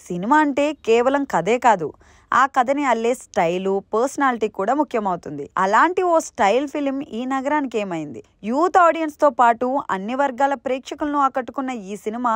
Cinema అంటే కేవలం కథే కాదు, ఆ కథని అల్లే స్టైలు, పర్సనాలిటీ కూడా ముఖ్యమవుతుంది. అలాంటి ఓ స్టైల్ ఫిలిం ఈ నగరానికి ఏమైంది. యూత్ ఆడియన్స్ తో పాటు అన్ని వర్గాల ప్రేక్షకులను ఆకట్టుకున్న ఈ సినిమా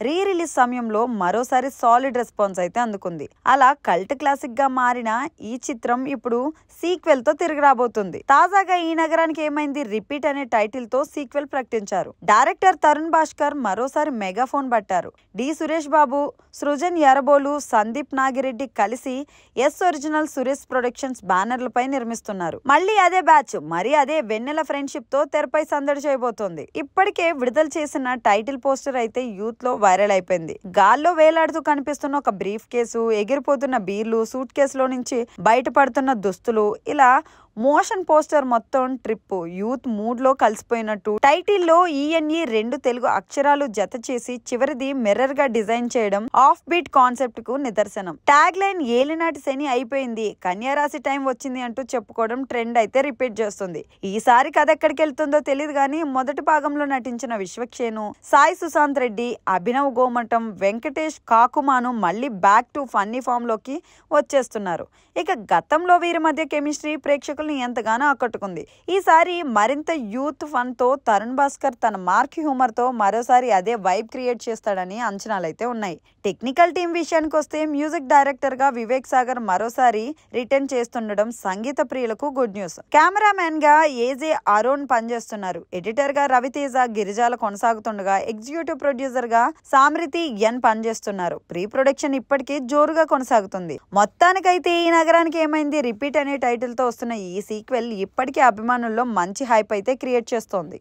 రీ రిలీజ్ సమయంలో మరోసారి సాలిడ్ రెస్పాన్స్ అయితే అందుకుంది. అలా కల్ట్ క్లాసిక్ గా మారిన ఈ చిత్రం ఇప్పుడు సీక్వెల్ తో తిరిగి రాబోతుంది. తాజాగా ఈ నగరానికి ఏమైంది రిపీట్ అనే టైటిల్ తో సీక్వెల్ ప్రకటించారు. డైరెక్టర్ తరుణ్ భాస్కర్ మరోసారి మెగాఫోన్ పట్టారు. డి సురేష్ బాబు, సృజన్ యరబోలు, సందీప్ నాగిరెడ్డి కలిసి ఎస్ ఒరిజినల్ సురేష్ ప్రొడక్షన్స్ బ్యానర్లపై నిర్మిస్తున్నారు. మళ్ళీ అదే బ్యాచ్, మరి అదే వెన్నెల ఫ్రెండ్షిప్ తో తెరపై సందడి చేయబోతోంది. ఇప్పటికే విడుదల చేసిన టైటిల్ పోస్టర్ అయితే యూత్ లో వైరల్ అయిపోయింది. గాల్లో వేలాడుతూ కనిపిస్తున్న ఒక బ్రీఫ్ కేసు, ఎగిరిపోతున్న బీర్లు, సూట్ కేసులో నుంచి బయటపడుతున్న దుస్తులు, ఇలా మోషన్ పోస్టర్ మొత్తం ట్రిప్ యూత్ మూడ్ లో కలిసిపోయినట్టు. టైటిల్లో ఈఎన్ఈ 2 తెలుగు అక్షరాలు జత చేసి చివరిది మిర్రర్ గా డిజైన్ చేయడం ఆఫ్ బీట్ కాన్సెప్ట్ కు నిదర్శనం. ట్యాగ్ లైన్ ఏలినాటి శని అయిపోయింది, కన్యారాశి టైం వచ్చింది అంటూ చెప్పుకోవడం ట్రెండ్ అయితే రిపీట్ చేస్తుంది. ఈసారి కథ ఎక్కడికి వెళ్తుందో తెలియదు కానీ మొదటి భాగంలో నటించిన విశ్వక్షేను, సాయి సుశాంత్ రెడ్డి, అభినవ్ గోమటం, వెంకటేష్ కాకుమాను మళ్ళీ బ్యాక్ టు ఫన్నీ ఫామ్ లోకి వచ్చేస్తున్నారు. ఇక గతంలో వీరి మధ్య కెమిస్ట్రీ ప్రేక్షకులు ఎంతగానో ఆకట్టుకుంది. ఈసారి మరింత యూత్ ఫన్ తో తరుణ్ భాస్కర్ తన మార్క్ హ్యూమర్ తో మరోసారి అదే వైబ్ క్రియేట్ చేస్తాడని అంచనాలైతే ఉన్నాయి. టెక్నికల్ టీం విషయానికి వస్తే మ్యూజిక్ డైరెక్టర్ గా వివేక్ సాగర్ మరోసారి రిటర్న్ చేస్తుండడం సంగీత ప్రియులకు గుడ్ న్యూస్. కెమెరామెన్ గా ఏజే అరోన్ పనిచేస్తున్నారు. ఎడిటర్ గా రవితేజ, గిరిజాల కొనసాగుతుండగా ఎగ్జిక్యూటివ్ ప్రొడ్యూసర్ గా సామ్రితి ఎన్ పనిచేస్తున్నారు. ప్రీ ప్రొడక్షన్ ఇప్పటికీ జోరుగా కొనసాగుతుంది. మొత్తానికైతే ఈ నగరానికి ఏమైంది రిపీట్ అనే టైటిల్ తో వస్తున్న ఈ సీక్వెల్ ఇప్పటికీ అభిమానుల్లో మంచి హైప్ అయితే క్రియేట్ చేస్తోంది.